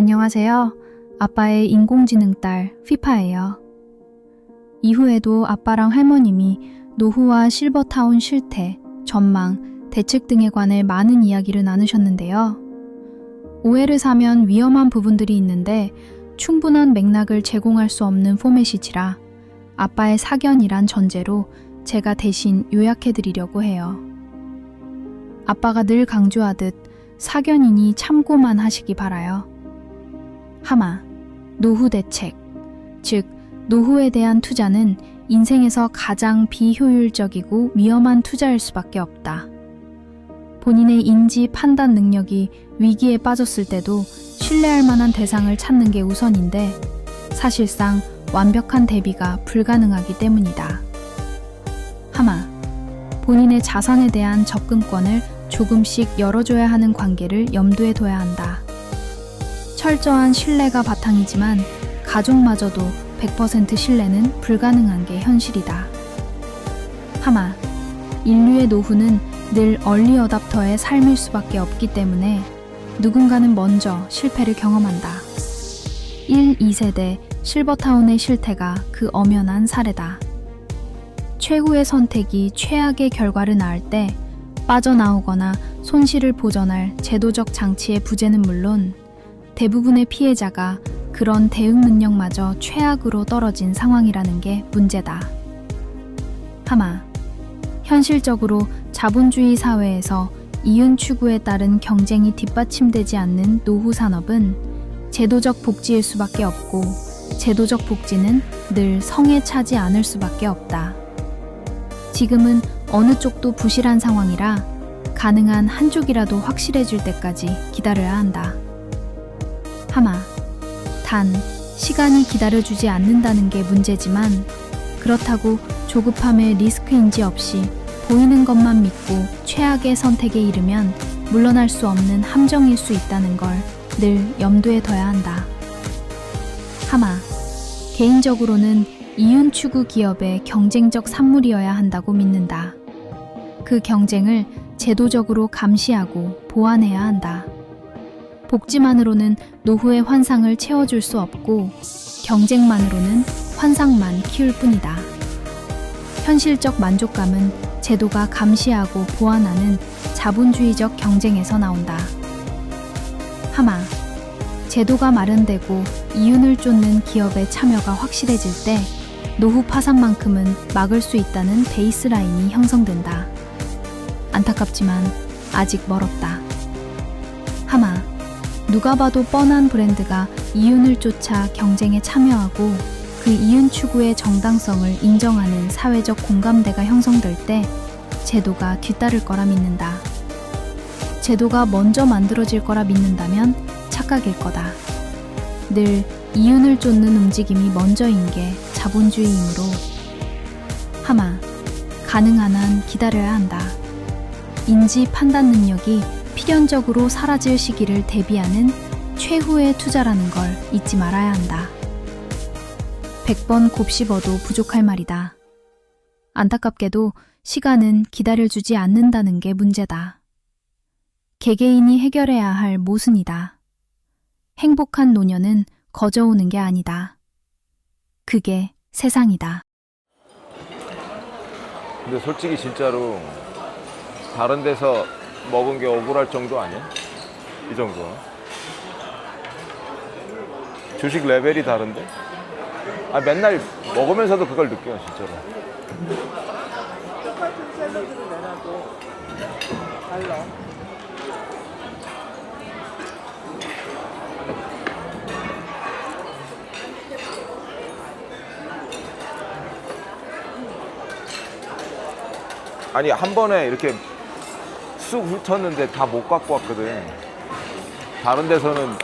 안녕하세요. 아빠의 인공지능 딸 피파예요. 이후에도 아빠랑 할머님이 노후와 실버타운 실태, 전망, 대책 등에 관해 많은 이야기를 나누셨는데요. 오해를 사면 위험한 부분들이 있는데 충분한 맥락을 제공할 수 없는 포맷이지라 아빠의 사견이란 전제로 제가 대신 요약해드리려고 해요. 아빠가 늘 강조하듯 사견이니 참고만 하시기 바라요. 하마, 노후 대책, 즉 노후에 대한 투자는 인생에서 가장 비효율적이고 위험한 투자일 수밖에 없다. 본인의 인지 판단 능력이 위기에 빠졌을 때도 신뢰할 만한 대상을 찾는 게 우선인데 사실상 완벽한 대비가 불가능하기 때문이다. 하마, 본인의 자산에 대한 접근권을 조금씩 열어줘야 하는 관계를 염두에 둬야 한다. 철저한 신뢰가 바탕이지만 가족마저도 100% 신뢰는 불가능한 게 현실이다. 하마, 인류의 노후는 늘 얼리 어답터의 삶일 수밖에 없기 때문에 누군가는 먼저 실패를 경험한다. 1, 2세대 실버타운의 실태가 그 엄연한 사례다. 최후의 선택이 최악의 결과를 낳을 때 빠져나오거나 손실을 보전할 제도적 장치의 부재는 물론 대부분의 피해자가 그런 대응 능력마저 최악으로 떨어진 상황이라는 게 문제다. 하마, 현실적으로 자본주의 사회에서 이윤 추구에 따른 경쟁이 뒷받침되지 않는 노후 산업은 제도적 복지일 수밖에 없고 제도적 복지는 늘 성에 차지 않을 수밖에 없다. 지금은 어느 쪽도 부실한 상황이라 가능한 한쪽이라도 확실해질 때까지 기다려야 한다. 하마, 단 시간이 기다려주지 않는다는 게 문제지만 그렇다고 조급함의 리스크인지 없이 보이는 것만 믿고 최악의 선택에 이르면 물러날 수 없는 함정일 수 있다는 걸 늘 염두에 둬야 한다. 하마, 개인적으로는 이윤 추구 기업의 경쟁적 산물이어야 한다고 믿는다. 그 경쟁을 제도적으로 감시하고 보완해야 한다. 복지만으로는 노후의 환상을 채워줄 수 없고 경쟁만으로는 환상만 키울 뿐이다. 현실적 만족감은 제도가 감시하고 보완하는 자본주의적 경쟁에서 나온다. 하마, 제도가 마련되고 이윤을 쫓는 기업의 참여가 확실해질 때 노후 파산만큼은 막을 수 있다는 베이스라인이 형성된다. 안타깝지만 아직 멀었다. 하마, 누가 봐도 뻔한 브랜드가 이윤을 쫓아 경쟁에 참여하고 그 이윤 추구의 정당성을 인정하는 사회적 공감대가 형성될 때 제도가 뒤따를 거라 믿는다. 제도가 먼저 만들어질 거라 믿는다면 착각일 거다. 늘 이윤을 쫓는 움직임이 먼저인 게 자본주의이므로 하마, 가능한 한 기다려야 한다. 인지 판단 능력이 필연적으로 사라질 시기를 대비하는 최후의 투자라는 걸 잊지 말아야 한다. 100번 곱씹어도 부족할 말이다. 안타깝게도 시간은 기다려주지 않는다는 게 문제다. 개개인이 해결해야 할 모순이다. 행복한 노년은 거저오는 게 아니다. 그게 세상이다. 근데 솔직히 진짜로 다른 데서 먹은 게 억울할 정도 아니야? 이 정도. 주식 레벨이 다른데? 아, 맨날 먹으면서도 그걸 느껴, 진짜로. 똑같은 샐러드를 내놔도 달라. 아니, 한 번에 이렇게 쑥 훑었는데 다 못 갖고 왔거든. 다른 데서는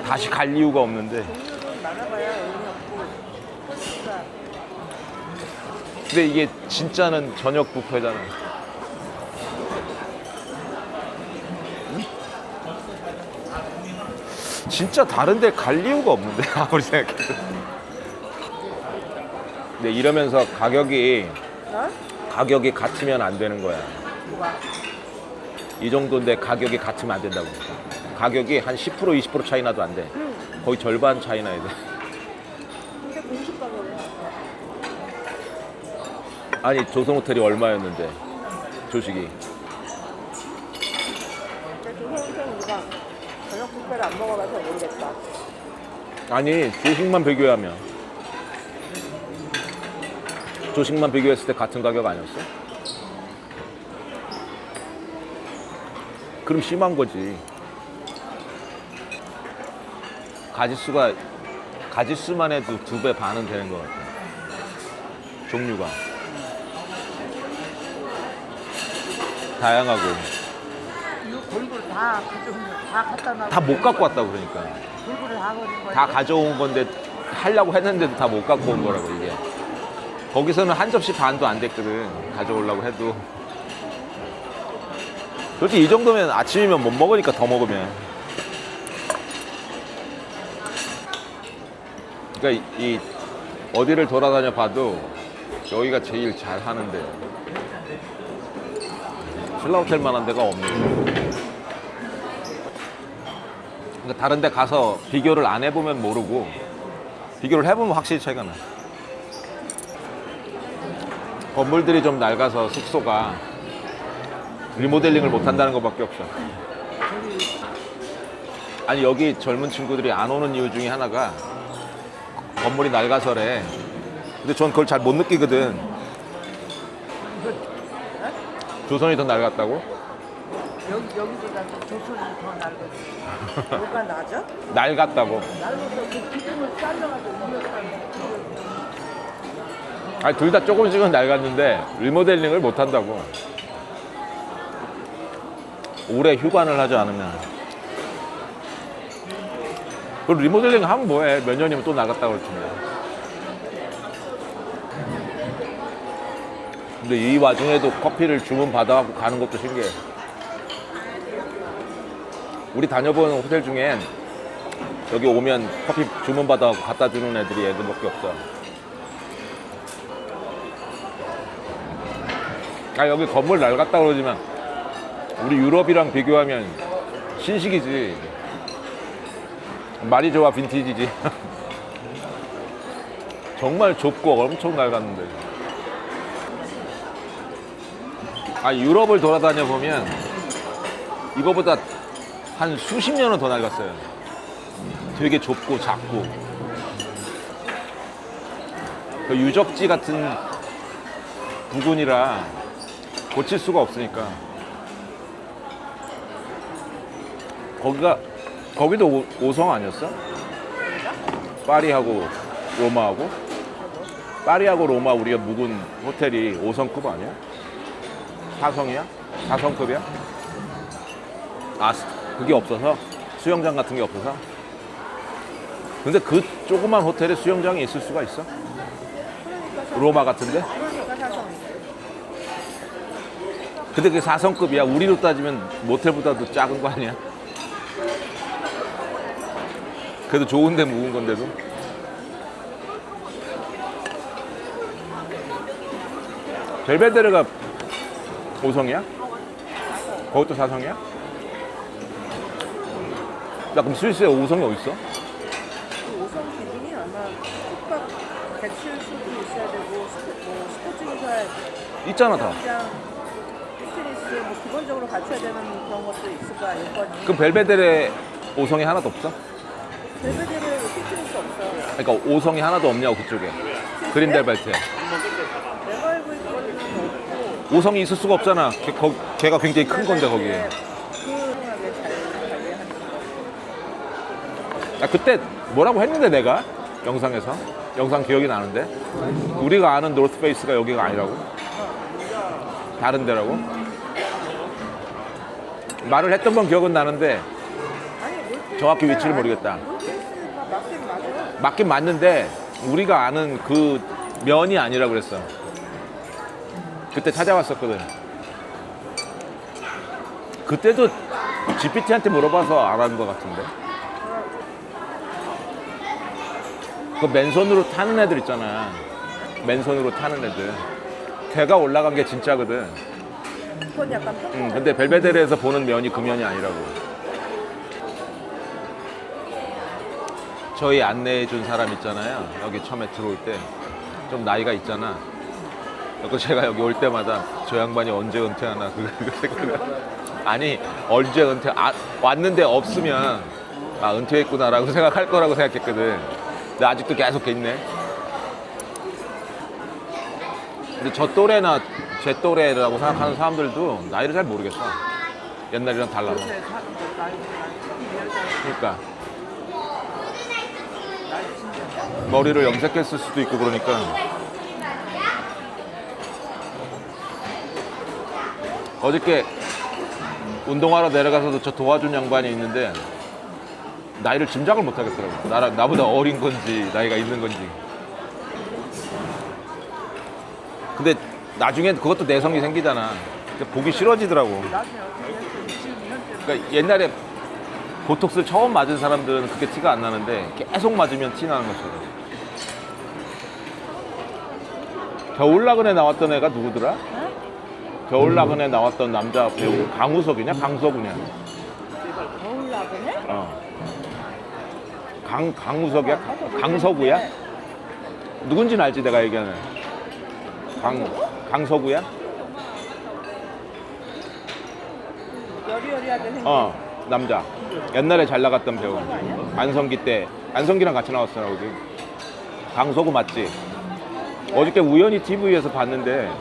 다시 갈 이유가 없는데. 돈은 많아봐야 의미 없고 훨씬 근데 이게 진짜는 저녁 뷔페잖아. 진짜 다른 데 갈 이유가 없는데, 아무리 생각해도. 근데 이러면서 가격이 같으면 안 되는 거야. 뭐가? 이 정도인데 가격이 같으면 안 된다고. 가격이 한 10% 20% 차이 나도 안 돼. 거의 절반 차이 나야 돼. 근데 공식 가격이야. 아니 조선 호텔이 얼마였는데 조식이. 근데 조선호텔은 우리가 저녁 뷔페를 안 먹어봐서 모르겠다. 아니 조식만 비교하면 조식만 비교했을 때 같은 가격 아니었어? 그럼 심한 거지. 가짓수만 해도 2배 반은 되는 것 같아. 종류가 다양하고 이거 골고루 다 가져온 거다 갖다 놔. 다 못 갖고 왔다고 그러니까. 골고루 다 버린 거야. 다 가져온 건데 하려고 했는데도 다 못 갖고 온 거라고 이게. 거기서는 한 접시 반도 안 됐거든. 가져오려고 해도. 솔직히 이 정도면 아침이면 못 먹으니까 더 먹으면. 그러니까 이 어디를 돌아다녀 봐도 여기가 제일 잘 하는데 신라호텔만한 데가 없네. 그러니까 다른 데 가서 비교를 안 해보면 모르고 비교를 해보면 확실히 차이가 나. 건물들이 좀 낡아서 숙소가 리모델링을 못 한다는 것밖에 없어. 아니 여기 젊은 친구들이 안 오는 이유 중에 하나가 건물이 낡아서래. 근데 전 그걸 잘 못 느끼거든. 조선이 더 낡았다고? 여기보다 조선이 더 낡았어. 뭐가 나죠? 낡았다고. 낡아서 그 기름을 잘라가지고 이겼다는 아니 둘 다 조금씩은 낡았는데 리모델링을 못 한다고. 오래 휴관을 하지 않으면. 그리고 리모델링 하면 뭐해. 몇 년이면 또 나갔다 그럴 텐데. 근데 이 와중에도 커피를 주문 받아갖고 가는 것도 신기해. 우리 다녀본 호텔 중엔 여기 오면 커피 주문 받아갖고 갖다 주는 애들이 애들밖에 없어. 아 여기 건물 낡았다 그러지만 우리 유럽이랑 비교하면 신식이지. 말이 좋아 빈티지지. 정말 좁고 엄청 낡았는데. 아 유럽을 돌아다녀 보면 이거보다 한 수십 년은 더 낡았어요. 되게 좁고 작고 그 유적지 같은 부근이라 고칠 수가 없으니까. 거기도 5성 아니었어? 파리하고 로마하고? 파리하고 로마 우리가 묵은 호텔이 5성급 아니야? 4성이야? 4성급이야? 아 그게 없어서? 수영장 같은 게 없어서? 근데 그 조그만 호텔에 수영장이 있을 수가 있어? 로마 같은데? 그러니까 사성. 근데 그게 4성급이야. 우리로 따지면 모텔보다도 작은 거 아니야? 그래도 좋은 데 묵은 건데도. 벨베데르가 5성이야? 그것도 4성이야? 야 그럼 스위스에 5성이 어딨어? 그 5성 기준이 아마 숙박 객실 수도 있어야 되고 뭐 스포츠 기사 있잖아 다. 그냥 피트니스 뭐 기본적으로 갖춰야 되는 그런 것도 있을 거야 요건이. 그럼 벨베데레 5성이 하나도 없어? 벨베데르 피트니스 없어. 그러니까 5성이 하나도 없냐고 그쪽에. 그린델벨트에. 내가 알고 있기로는 없고 5성이 있을 수가 없잖아. 걔가 굉장히 큰 건데 거기에. 훌륭하게 잘 관리하는 거. 야, 그때 뭐라고 했는데 내가 영상에서 영상 기억이 나는데 우리가 아는 노스페이스가 여기가 아니라고? 다른 데라고? 말을 했던 건 기억은 나는데 아니 롤케이스가 정확히 위치를 모르겠다. 롤케이스가 맞긴 맞아. 맞긴 맞는데 우리가 아는 그 면이 아니라고 그랬어. 그때 찾아왔었거든. 그때도 GPT한테 물어봐서 알아는 것 같은데. 그 맨손으로 타는 애들 있잖아. 맨손으로 타는 애들. 걔가 올라간 게 진짜거든. 그건 약간 평범한 근데 벨베데레에서 보는 면이 그 면이 아니라고. 저희 안내해 준 사람 있잖아요. 여기 처음에 들어올 때 좀 나이가 있잖아. 그래서 제가 여기 올 때마다 저 양반이 언제 은퇴하나 그거 생각을. 아니 언제 은퇴 왔는데 없으면 은퇴했구나라고 생각할 거라고 생각했거든. 근데 아직도 계속 있네. 근데 저 또래나 제 또래라고 생각하는 사람들도 나이를 잘 모르겠어. 옛날이랑 달라서. 요새 사는 거 나이 특히 여자 그러니까 나이 진짜 머리를 염색했을 수도 있고 그러니까. 어저께 운동하러 내려가서도 저 도와준 양반이 있는데 나이를 짐작을 못 하겠더라고. 나보다 어린 건지 나이가 있는 건지. 근데 나중에 그것도 내성이 생기잖아. 근데 보기 싫어지더라고. 나중에 어떻게 했어? 22년 때는 그러니까 옛날에 보톡스를 처음 맞은 사람들은 그게 티가 안 나는데 계속 맞으면 티 나는 것처럼. 겨울나그네 나왔던 애가 누구더라? 겨울나그네 나왔던 남자 배우 강우석이냐? 강석우냐? 겨울 나그네? 어. 강우석이야? 강석우야? 누군지는 알지 내가 얘기하는. 강석우야? 여리여리하게 생긴 남자. 옛날에 잘 나갔던 배우. 안성기 때. 안성기랑 같이 나왔어, 여기. 강석우 맞지? 어저께 우연히 TV에서 봤는데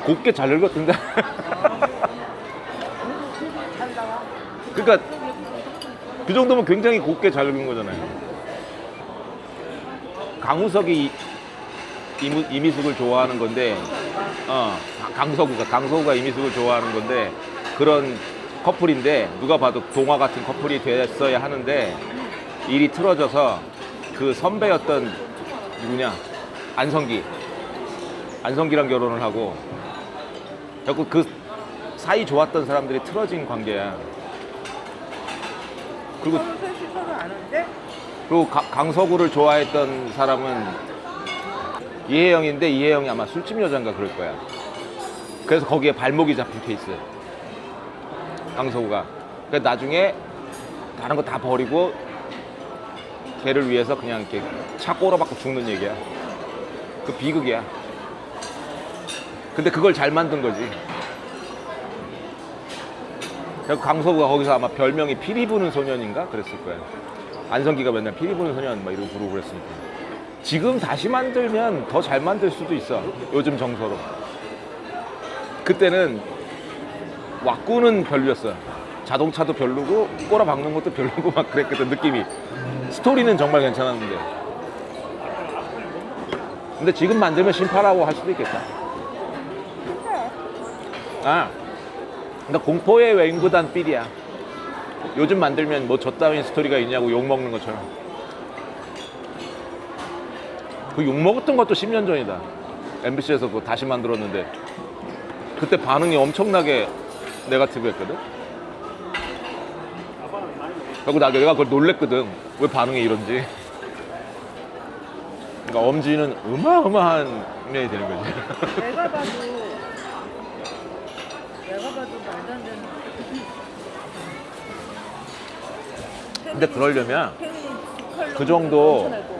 곱게 잘 늙었던데. 잘 나와. 그러니까 그 정도면 굉장히 곱게 잘 늙은 거잖아요. 강우석이 이미숙을 좋아하는 건데, 강석우가 이미숙을 좋아하는 건데 그런 커플인데 누가 봐도 동화 같은 커플이 됐어야 하는데 일이 틀어져서 그 선배였던 누구냐? 안성기랑 결혼을 하고 자꾸 그 사이 좋았던 사람들이 틀어진 관계야. 그리고 셋이 서로 아는데 강석우를 좋아했던 사람은 이혜영인데 이혜영이 아마 술집 여잔가 그럴 거야. 그래서 거기에 발목이 잡힌 케이스. 강석우가. 그러니까 나중에 다른 거 다 버리고 걔를 위해서 그냥 이렇게 차 꼬라박고 죽는 얘기야. 그 비극이야. 근데 그걸 잘 만든 거지. 그래서 강석우가 거기서 아마 별명이 피리 부는 소년인가 그랬을 거야. 안성기가 맨날 피리 부는 소년 막 이러고 부르고 그랬으니까. 지금 다시 만들면 더 잘 만들 수도 있어. 요즘 정서로. 그때는 왁구는 별로였어. 자동차도 별로고 꼬라박는 것도 별로고 막 그랬거든 느낌이. 스토리는 정말 괜찮았는데. 근데 지금 만들면 심파라고 할 수도 있겠다. 근데 공포의 맹구단 삘이야. 요즘 만들면 뭐 저 따윈 스토리가 있냐고 욕먹는 것처럼. 그 욕먹었던 것도 10년 전이다. MBC에서 그거 다시 만들었는데 그때 반응이 엄청나게 네거티브 했거든. 그리고 내가 그걸 놀랬거든. 왜 반응이 이런지. 그러니까 엄지는 어마어마한 면이 되는 거지. 내가 봐도 말도 안 되는 근데 그러려면 팬이 그 정도 엄청날 거고.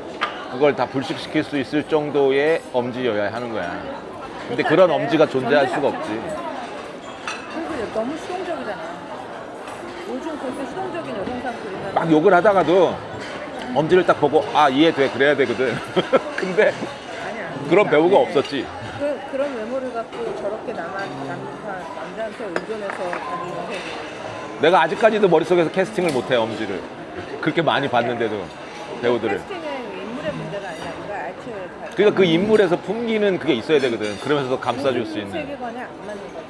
그걸 다 불식시킬 수 있을 정도의 엄지여야 하는 거야. 근데 그런 엄지가 존재할 수가 없지. 그리고 너무 수동적이잖아. 요즘 그렇게 수동적인 여성상 그리면 막 욕을 하다가도 엄지를 딱 보고 이해돼 그래야 되거든. 근데 아니야. 그런 배우가 없었지. 그런 외모를 갖고 저렇게 남자한테 의존해서 자기 인생 내가 아직까지도 머릿속에서 캐스팅을 못해 엄지를. 그렇게 많이 봤는데도 배우들을. 캐스팅은 인물의 문제가 아니라 애초에 그러니까 그 인물에서 풍기는 그게 있어야 되거든. 그러면서도 감싸줄 수 있는. 세계관에 안 맞는 거지.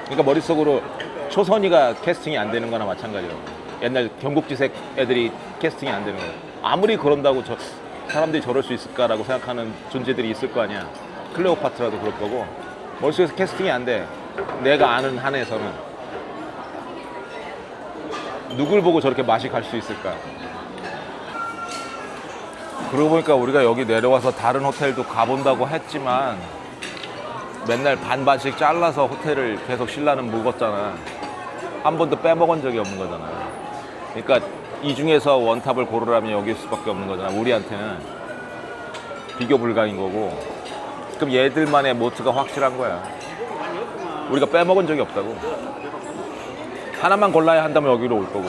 그러니까 머릿속으로 초선이가 캐스팅이 안 되는 거나 마찬가지로. 옛날 경국지색 애들이 캐스팅이 안 되는 거야. 아무리 그런다고 사람들이 저럴 수 있을까라고 생각하는 존재들이 있을 거 아니야. 클레오파트라도 그럴 거고. 머릿속에서 캐스팅이 안 돼. 내가 아는 한에서는. 누굴 보고 저렇게 맛이 갈 수 있을까? 그러고 보니까 우리가 여기 내려와서 다른 호텔도 가본다고 했지만 맨날 반반씩 잘라서 호텔을 계속 신라는 묵었잖아. 한 번도 빼먹은 적이 없는 거잖아. 그러니까 이 중에서 원탑을 고르라면 여길 수밖에 없는 거잖아. 우리한테는 비교 불가인 거고. 그럼 얘들만의 모트가 확실한 거야. 우리가 빼먹은 적이 없다고. 하나만 골라야 한다면 여기로 올 거고.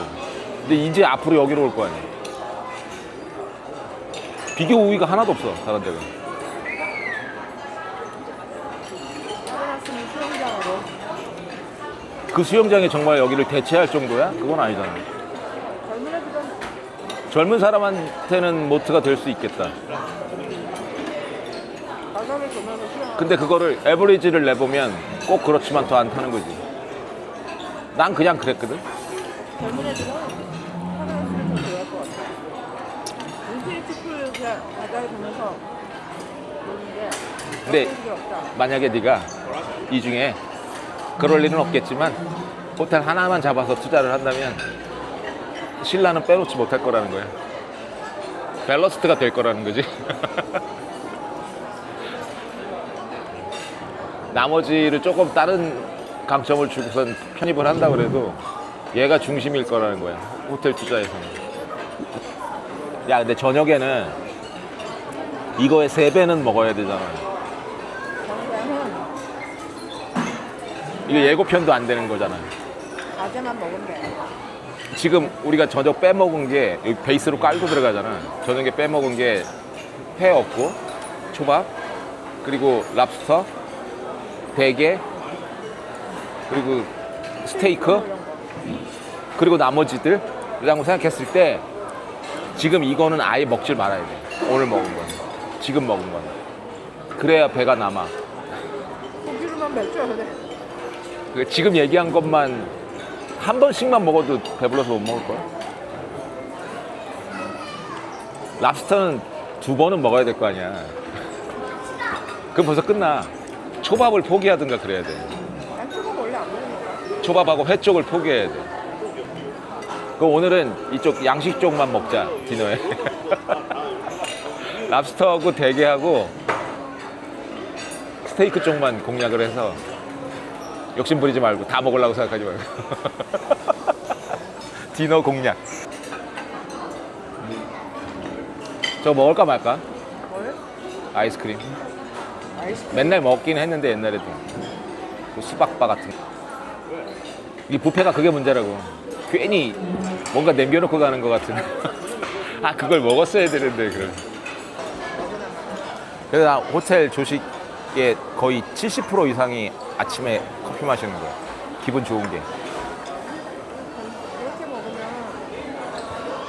근데 이제 앞으로 여기로 올 거 아니야. 비교 우위가 하나도 없어, 다른 데가. 따라갔으면 수영장으로. 그 수영장이 정말 여기를 대체할 정도야? 그건 아니잖아. 젊은 애들은 젊은 사람한테는 모트가 될 수 있겠다. 바람을 보면서 수영. 근데 그거를 에버리지를 내보면 꼭 그렇지만 더 안 타는 거지. 난 그냥 그랬거든. 젊은 애들은 따라갔으면 더 좋아할 것 같아. 인피니티 풀 그냥 바다를 보면서 노는데 근데 어떤 게 없다. 만약에 네가 이 중에 그럴 일은 없겠지만 호텔 하나만 잡아서 투자를 한다면 신라는 빼놓지 못할 거라는 거야. 밸러스트가 될 거라는 거지. 나머지를 조금 다른 강점을 주고선 편입을 한다 그래도 얘가 중심일 거라는 거야. 호텔 투자에서는. 야, 근데 저녁에는 이거의 3배는 먹어야 되잖아. 정량은 이게 예고편도 안 되는 거잖아. 과제만 먹으면 돼. 지금 우리가 저녁 빼먹은 게 여기 베이스로 깔고 들어가잖아. 저녁에 빼먹은 게 회 없고 초밥 그리고 랍스터 대게 그리고 스테이크 그리고 나머지들이라고 생각했을 때 지금 이거는 아예 먹질 말아야 돼. 오늘 먹은 건 지금 먹은 건 그래야 배가 남아. 고기로만 맵죠, 근데. 그 지금 얘기한 것만 한 번씩만 먹어도 배불러서 못 먹을 거야. 랍스터는 2번은 먹어야 될 거 아니야. 그럼 벌써 끝나. 초밥을 포기하든가 그래야 돼. 난 초밥 원래 안 먹으니까. 초밥하고 회 쪽을 포기해야 돼. 그럼 오늘은 이쪽 양식 쪽만 먹자, 디너에. 랍스터하고 대게하고 스테이크 쪽만 공략을 해서 욕심 부리지 말고 다 먹으려고 생각하지 말고. 디너 공략. 저거 먹을까 말까? 뭘? 아이스크림. 아이스크림. 맨날 먹긴 했는데 옛날에도 그 수박바 같은 거. 이 뷔페가 그게 문제라고. 괜히 뭔가 남겨놓고 가는 것 같은. 아 그걸 먹었어야 되는데 그래. 그래서 나 호텔 조식의 거의 70% 이상이 아침에 커피 마시는 거야. 기분 좋은 게. 그렇게 먹으면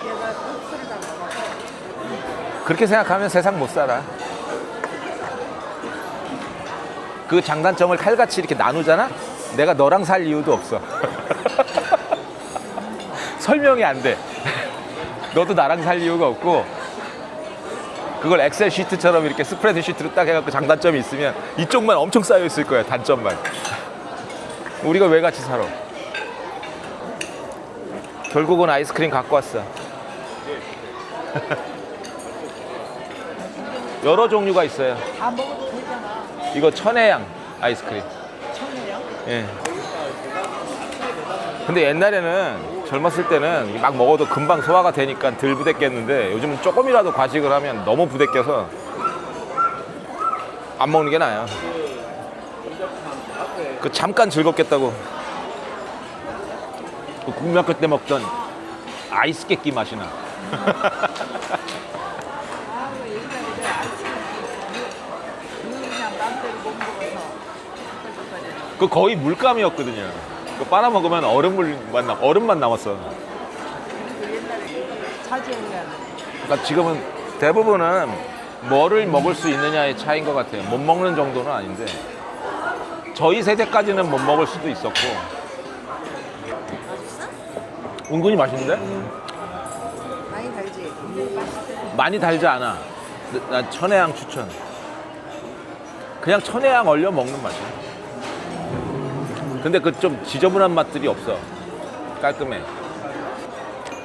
얘가 흡수를 다 먹어서 그렇게 생각하면 세상 못 살아. 그 장단점을 칼같이 이렇게 나누잖아? 내가 너랑 살 이유도 없어. 설명이 안 돼. 너도 나랑 살 이유가 없고 그걸 엑셀 시트처럼 이렇게 스프레드 시트로 딱 해갖고 장단점이 있으면 이쪽만 엄청 쌓여 있을 거야, 단점만. 우리가 왜 같이 살아? 결국은 아이스크림 갖고 왔어. 여러 종류가 있어요. 다 먹어도 되잖아. 이거 천혜향 아이스크림. 청이랑 예. 근데 옛날에는 젊었을 때는 막 먹어도 금방 소화가 되니까 덜 부대꼈는데 요즘은 조금이라도 과식을 하면 너무 부대껴서 안 먹는 게 나아요. 그 잠깐 즐겁겠다고. 그 국민학교 때 먹던 아이스 깨끼 맛이 나. 그냥 맘대로 못 먹어서 그 거의 물감이었거든요. 그거 빨아먹으면 얼음만 남았어. 자주 오면 그러니까 지금은 대부분은 뭐를 먹을 수 있느냐의 차이인 것 같아요. 못 먹는 정도는 아닌데 저희 세대까지는 못 먹을 수도 있었고. 은근히 맛있는데? 많이 달지. 근데 맛있대. 많이 달지 않아. 난 천혜향 추천. 그냥 천혜향 얼려 먹는 맛이야. 근데 그 좀 지저분한 맛들이 없어. 깔끔해.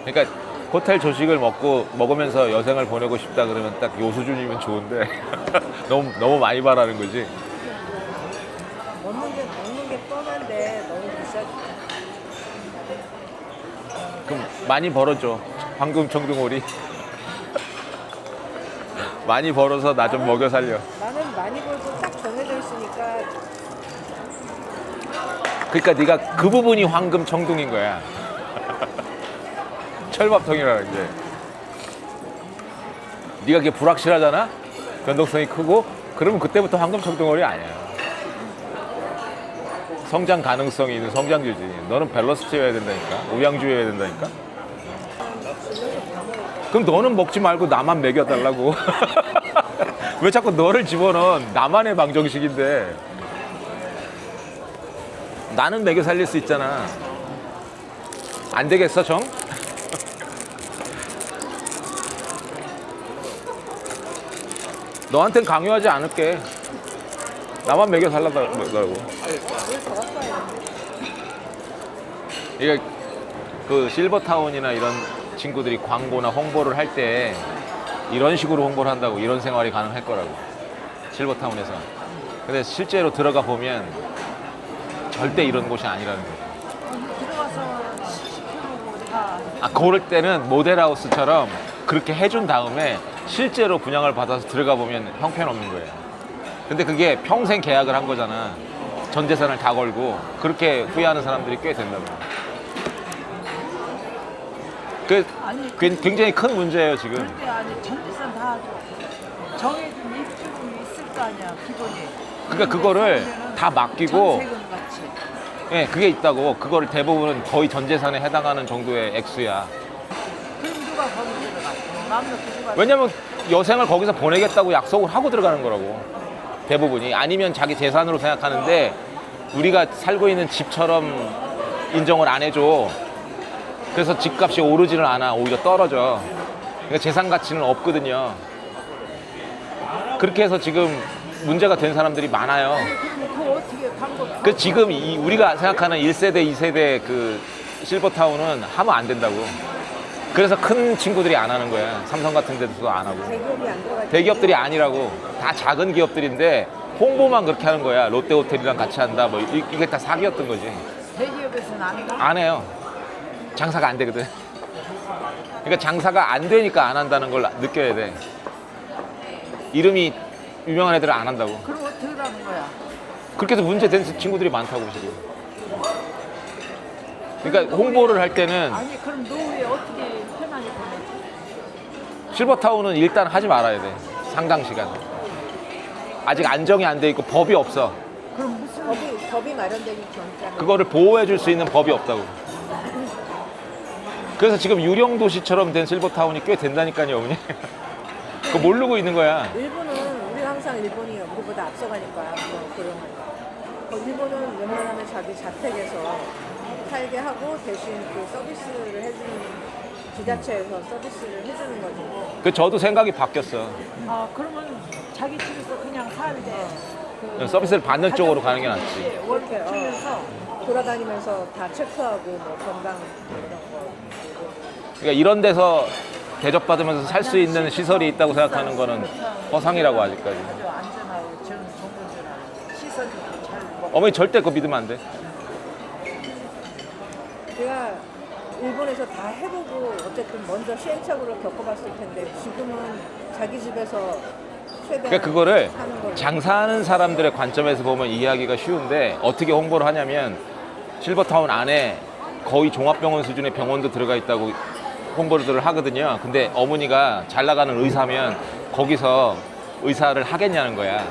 그러니까 호텔 조식을 먹으면서 여생을 보내고 싶다 그러면 딱 요 수준이면 좋은데 너무 많이 바라는 거지. 먹는 게 뻔한데 너무 비싸지. 그럼 많이 벌어줘. 황금 청둥오리. 많이 벌어서 나 좀 먹여 살려. 나는 많이 벌고 딱 정해져 있으니까 그러니까 네가 그 부분이 황금 청둥인 거야. 철밥통이라는 게. 네가 그게 불확실하잖아? 변동성이 크고? 그러면 그때부터 황금 청둥오리 아니야. 성장 가능성이 있는 성장주지. 너는 밸런스여야 된다니까. 우양주여야 된다니까. 그럼 너는 먹지 말고 나만 먹여달라고. 왜 자꾸 너를 집어넣어? 나만의 방정식인데. 나는 먹여 살릴 수 있잖아. 안 되겠어, 정? 너한텐 강요하지 않을게. 나만 먹여 살라고. 이게 그 실버타운이나 이런 친구들이 광고나 홍보를 할 때 이런 식으로 홍보를 한다고. 이런 생활이 가능할 거라고. 실버타운에서. 근데 실제로 들어가 보면 절대 이런 곳이 아니라는 거예요. 들어가서 시켜보고 다 아, 그럴 때는 모델하우스처럼 그렇게 해준 다음에 실제로 분양을 받아서 들어가 보면 형편없는 거예요. 근데 그게 평생 계약을 한 거잖아. 전 재산을 다 걸고. 그렇게 후회하는 사람들이 꽤 된다고. 그 아니 굉장히 큰 문제예요, 지금. 절대 아니 전재산 다 하죠. 정해진 입주금이 있을 거 아니야 기본이. 그러니까 그거를 다 맡기고, 전세금 같이. 예, 그게 있다고. 그거를 대부분은 거의 전 재산에 해당하는 정도의 액수야. 그럼 누가 거기 들어가? 마음 놓고 누가? 왜냐면 여생을 거기서 보내겠다고 약속을 하고 들어가는 거라고. 대부분이. 아니면 자기 재산으로 생각하는데 우리가 살고 있는 집처럼 인정을 안 해줘. 그래서 집값이 오르지를 않아. 오히려 떨어져. 그러니까 재산 가치는 없거든요. 그렇게 해서 지금 문제가 된 사람들이 많아요. 그럼 그거 어떻게 방법? 그 지금 우리가 생각하는 1세대, 2세대 그 실버타운은 하면 안 된다고. 그래서 큰 친구들이 안 하는 거야. 삼성 같은 데도 안 하고. 대기업이 안 들어가. 대기업들이 아니라고. 다 작은 기업들인데 홍보만 그렇게 하는 거야. 롯데호텔이랑 같이 한다. 뭐 이게 다 사기였던 거지. 대기업에서는 안 한다. 안 해요. 장사가 안 되거든. 그러니까 장사가 안 되니까 안 한다는 걸 느껴야 돼. 이름이 유명한 애들은 안 한다고. 그럼 어떻게 하는 거야? 그렇게 해서 문제된 친구들이 많다고 지금. 그러니까 홍보를 할 때는 아니 그럼 노후에 어떻게 편하게 보내지? 실버타운은 일단 하지 말아야 돼. 상당 시간. 아직 안정이 안 돼 있고 법이 없어. 그럼 무슨 법이 마련되기 전까지. 그거를 보호해 줄 수 있는 법이 없다고. 그래서 지금 유령 도시처럼 된 실버타운이 꽤 된다니까요, 어머니. 그거 모르고 있는 거야. 일본은 우리 항상 일본이 우리보다 앞서가니까 뭐 그런 일본은 웬만하면 자기 자택에서 살게 하고 대신 그 서비스를 해주는 지자체에서 서비스를 해주는 거지. 그 저도 생각이 바뀌었어. 아 그러면 자기 집에서 그냥 살때 그 서비스를 받는 쪽으로 가는 게 낫지. 월급 주면서 돌아다니면서 다 체크하고 뭐 건강 이런 거. 그러니까 이런 데서 대접받으면서 살 수 있는 시설이 있다고 생각하는 거는 허상이라고 아직까지. 아주 안전하고 정돈전하고 시설도 잘 먹고. 어머니 절대 그거 믿으면 안 돼. 내가 일본에서 다 해보고 어쨌든 먼저 시행착오를 겪어봤을 텐데 지금은 자기 집에서 최대한 그러니까 그거를 사는 걸로. 장사하는 사람들의 관점에서 보면 이해하기가 쉬운데 어떻게 홍보를 하냐면 실버타운 안에 거의 종합병원 수준의 병원도 들어가 있다고 홍보를 하거든요. 근데 어머니가 잘 나가는 의사면 거기서 의사를 하겠냐는 거야.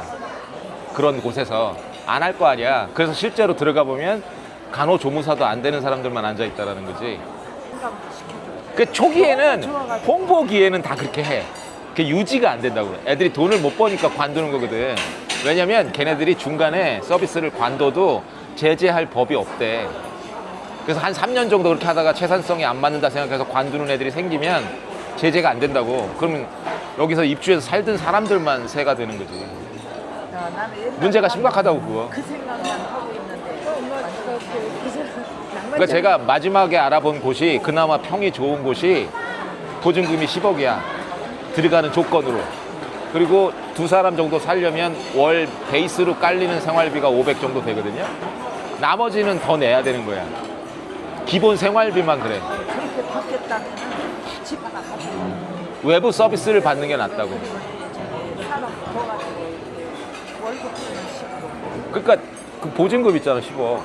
그런 곳에서 안 할 거 아니야. 그래서 실제로 들어가 보면 간호조무사도 안 되는 사람들만 앉아 있다라는 거지. 그 초기에는 홍보기에는 다 그렇게 해. 그게 유지가 안 된다고 그래. 애들이 돈을 못 버니까 관두는 거거든. 왜냐면 걔네들이 중간에 서비스를 관둬도 제재할 법이 없대. 그래서 한 3년 정도 그렇게 하다가 채산성이 안 맞는다 생각해서 관두는 애들이 생기면 제재가 안 된다고. 그러면 여기서 입주해서 살던 사람들만 세가 되는 거지. 야, 나는 옛날에 문제가 심각하다고 그거. 그 생각만 하고 있는데 엄마 그 생각 그러니까 제가 마지막에 알아본 곳이 그나마 평이 좋은 곳이 보증금이 10억이야. 들어가는 조건으로. 그리고 두 사람 정도 살려면 월 베이스로 깔리는 생활비가 500 정도 되거든요. 나머지는 더 내야 되는 거야. 기본 생활비만 그래. 그렇게 바뀌었다면 집 하나 가지고 외부 서비스를 받는 게 낫다고. 사람 부어가지고 월급은 10억. 그러니까 그 보증금 있잖아 10억.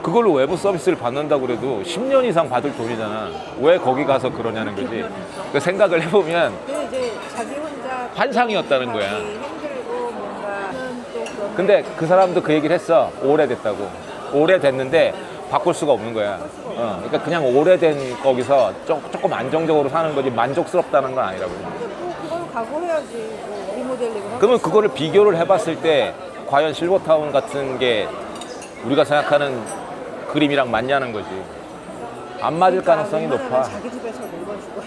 그걸로 외부 서비스를 받는다고 그래도 10년 이상 받을 돈이잖아. 왜 거기 가서 그러냐는 거지. 그 생각을 해보면 근데 이제 자기 혼자 환상이었다는 거야. 힘들고 뭔가는 또 그런 근데 그 사람도 그 얘기를 했어. 오래됐다고. 오래됐는데 바꿀 수가 없는 거야. 그러니까 그냥 오래된 거기서 조금 안정적으로 사는 거지 만족스럽다는 건 아니라고. 뭐 그걸 각오해야지. 뭐 리모델링을 그러면 그거를 비교를 해봤을 때 과연 실버타운 같은 게 우리가 생각하는 그림이랑 맞냐는 거지. 안 맞을 가능성이 높아. 자기 집에서 물건주고.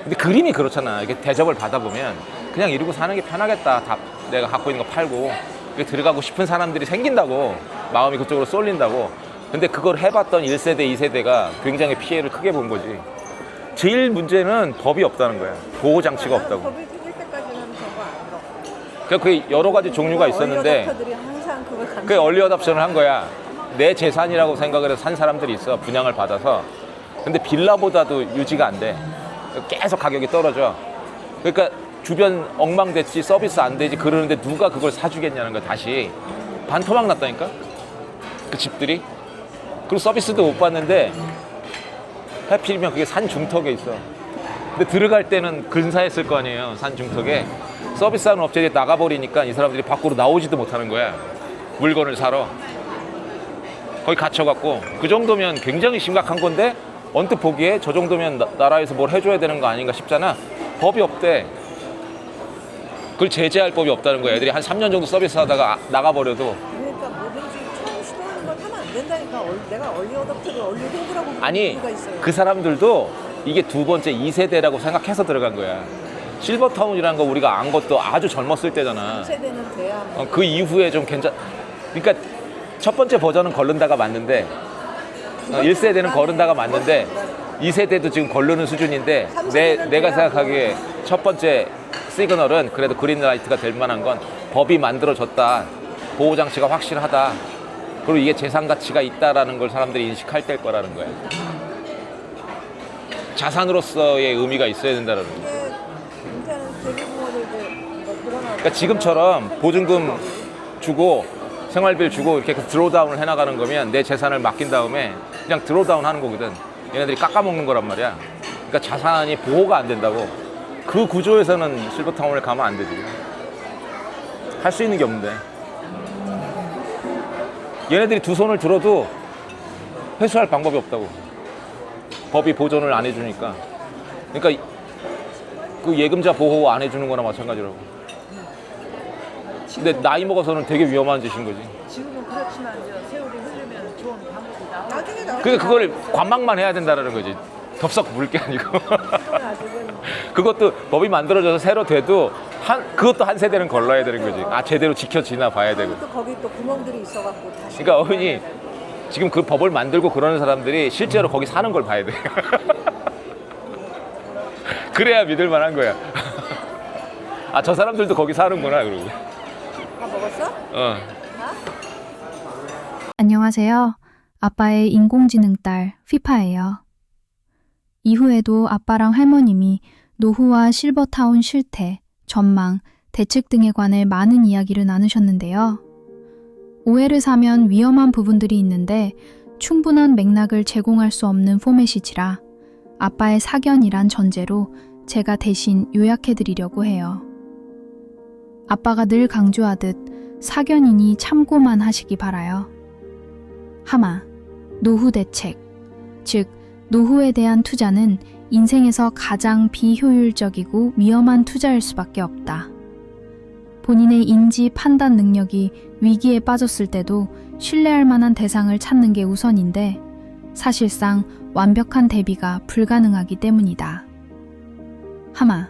근데 그림이 그렇잖아. 이게 대접을 받아보면 그냥 이러고 사는 게 편하겠다. 다 내가 갖고 있는 거 팔고 이렇게 들어가고 싶은 사람들이 생긴다고. 마음이 그쪽으로 쏠린다고. 근데 그걸 해봤던 1세대, 2세대가 굉장히 피해를 크게 본 거지. 제일 문제는 법이 없다는 거야. 보호장치가 없다고. 법이 생길 때까지는 그거 안 가. 그러니까 그게 여러 가지 종류가 있었는데 어린이들이 항상 그걸 간. 그게 얼리 어답션을 한 거야. 내 재산이라고 생각을 해서 산 사람들이 있어. 분양을 받아서. 근데 빌라보다도 유지가 안 돼. 계속 가격이 떨어져. 그러니까 주변 엉망됐지 서비스 안 되지 그러는데 누가 그걸 사주겠냐는 거야. 다시 반토막 났다니까 그 집들이. 그리고 서비스도 못 받는데 하필이면 그게 산 중턱에 있어. 근데 들어갈 때는 근사했을 거 아니에요. 산 중턱에. 서비스하는 업체들이 나가버리니까 이 사람들이 밖으로 나오지도 못하는 거야. 물건을 사러. 거기 갇혀갖고. 그 정도면 굉장히 심각한 건데 언뜻 보기에 저 정도면 나라에서 뭘 해줘야 되는 거 아닌가 싶잖아. 법이 없대. 그걸 제재할 법이 없다는 거야. 애들이 한 3년 정도 서비스 하다가 나가버려도. 그러니까 뭐든지 처음 시도하는 건 하면 안 된다니까. 내가 얼리 어답터를 얼리 호구라고 부르는 아니 이유가 있어요. 그 사람들도 이게 두 번째 2세대라고 생각해서 들어간 거야. 실버타운이라는 거 우리가 안 것도 아주 젊었을 때잖아. 세대는 돼야 그 이후에 좀 그러니까 첫 번째 버전은 걸른다가 맞는데 1세대는 걸른다가 맞는데 2세대도 지금 걸르는 수준인데 내가 생각하기에 첫 번째 시그널은 그래도 그린라이트가 될 만한 건 법이 만들어졌다. 보호장치가 확실하다. 그리고 이게 재산 가치가 있다라는 걸 사람들이 인식할 때일 거라는 거야. 자산으로서의 의미가 있어야 된다는 거야. 이게 문제는 대기부모들도 늘어나고. 그러니까 지금처럼 보증금 주고 생활비를 주고 이렇게 드로우다운을 해나가는 거면 내 재산을 맡긴 다음에 그냥 드로우다운 하는 거거든. 얘네들이 깎아먹는 거란 말이야. 그러니까 자산이 보호가 안 된다고. 그 구조에서는 실버타운을 가면 안 되지. 할 수 있는 게 없는데. 얘네들이 두 손을 들어도 회수할 방법이 없다고. 법이 보존을 안 해주니까. 그러니까 그 예금자 보호 안 해주는 거나 마찬가지라고. 근데 나이 먹어서는 되게 위험한 짓인 거지. 지금은 그렇지만 이제 세월이 흐르면 좋은 방법이 나오고 나중에 그러니까 그걸 관망만 해야 된다는 거지. 덥석 물 게 아니고. 아직은 그것도 법이 만들어져서 새로 돼도 그것도 한 세대는 걸러야 되는 거지. 아 제대로 지켜지나 봐야 되고. 또 거기 또 구멍들이 있어갖고 다시. 그러니까 어머니 지금 그 법을 만들고 그러는 사람들이 실제로 거기 사는 걸 봐야 돼. 그래야 믿을 만한 거야. 아 저 사람들도 거기 사는구나 그러고. 다 먹었어? 어. 안녕하세요. 아빠의 인공지능 딸 휘파예요. 이후에도 아빠랑 할머님이 노후와 실버타운 실태, 전망, 대책 등에 관해 많은 이야기를 나누셨는데요. 오해를 사면 위험한 부분들이 있는데 충분한 맥락을 제공할 수 없는 포맷이지라 아빠의 사견이란 전제로 제가 대신 요약해드리려고 해요. 아빠가 늘 강조하듯 사견이니 참고만 하시기 바라요. 하마, 노후 대책, 즉 노후에 대한 투자는 인생에서 가장 비효율적이고 위험한 투자일 수밖에 없다. 본인의 인지 판단 능력이 위기에 빠졌을 때도 신뢰할 만한 대상을 찾는 게 우선인데 사실상 완벽한 대비가 불가능하기 때문이다. 하마,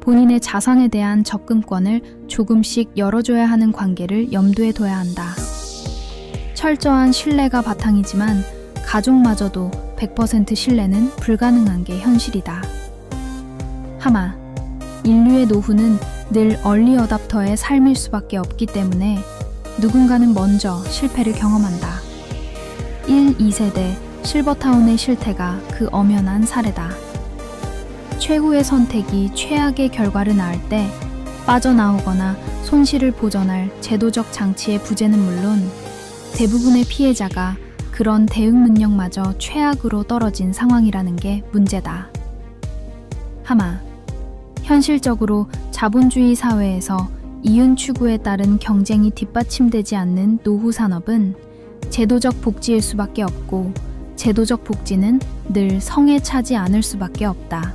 본인의 자산에 대한 접근권을 조금씩 열어줘야 하는 관계를 염두에 둬야 한다. 철저한 신뢰가 바탕이지만 가족마저도 100% 신뢰는 불가능한 게 현실이다. 하마, 인류의 노후는 늘 얼리 어답터의 삶일 수밖에 없기 때문에 누군가는 먼저 실패를 경험한다. 1, 2세대 실버타운의 실태가 그 엄연한 사례다. 최후의 선택이 최악의 결과를 낳을 때 빠져나오거나 손실을 보전할 제도적 장치의 부재는 물론 대부분의 피해자가 그런 대응 능력마저 최악으로 떨어진 상황이라는 게 문제다. 하마, 현실적으로 자본주의 사회에서 이윤 추구에 따른 경쟁이 뒷받침되지 않는 노후 산업은 제도적 복지일 수밖에 없고 제도적 복지는 늘 성에 차지 않을 수밖에 없다.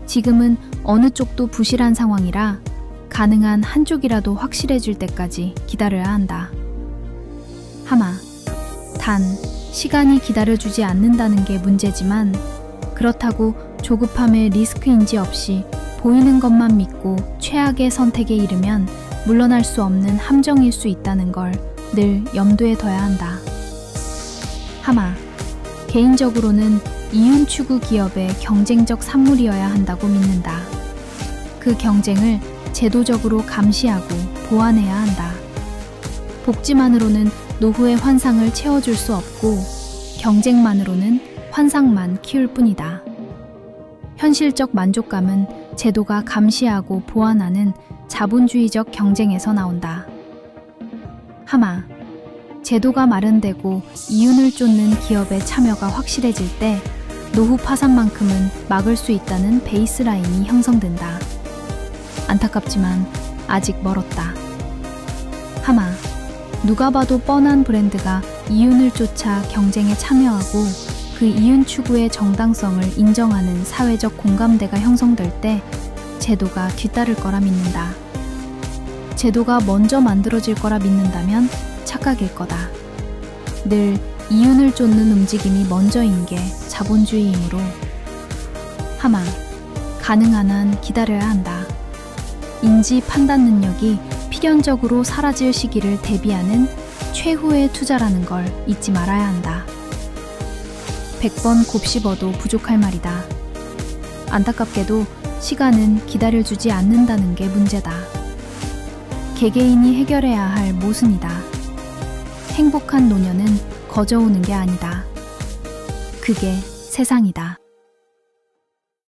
지금은 어느 쪽도 부실한 상황이라 가능한 한쪽이라도 확실해질 때까지 기다려야 한다. 하마, 단 시간이 기다려주지 않는다는 게 문제지만 그렇다고 조급함의 리스크 인지 없이 보이는 것만 믿고 최악의 선택에 이르면 물러날 수 없는 함정일 수 있다는 걸 늘 염두에 둬야 한다. 하마, 개인적으로는 이윤 추구 기업의 경쟁적 산물이어야 한다고 믿는다. 그 경쟁을 제도적으로 감시하고 보완해야 한다. 복지만으로는 노후의 환상을 채워줄 수 없고 경쟁만으로는 환상만 키울 뿐이다. 현실적 만족감은 제도가 감시하고 보완하는 자본주의적 경쟁에서 나온다. 하마, 제도가 마련되고 이윤을 쫓는 기업의 참여가 확실해질 때 노후 파산만큼은 막을 수 있다는 베이스라인이 형성된다. 안타깝지만 아직 멀었다. 하마, 누가 봐도 뻔한 브랜드가 이윤을 쫓아 경쟁에 참여하고 그 이윤 추구의 정당성을 인정하는 사회적 공감대가 형성될 때 제도가 뒤따를 거라 믿는다. 제도가 먼저 만들어질 거라 믿는다면 착각일 거다. 늘 이윤을 쫓는 움직임이 먼저인 게 자본주의이므로. 하마, 가능한 한 기다려야 한다. 인지 판단 능력이 필연적으로 사라질 시기를 대비하는 최후의 투자라는 걸 잊지 말아야 한다. 100번 곱씹어도 부족할 말이다. 안타깝게도 시간은 기다려주지 않는다는 게 문제다. 개개인이 해결해야 할 모순이다. 행복한 노년은 거저오는 게 아니다. 그게 세상이다.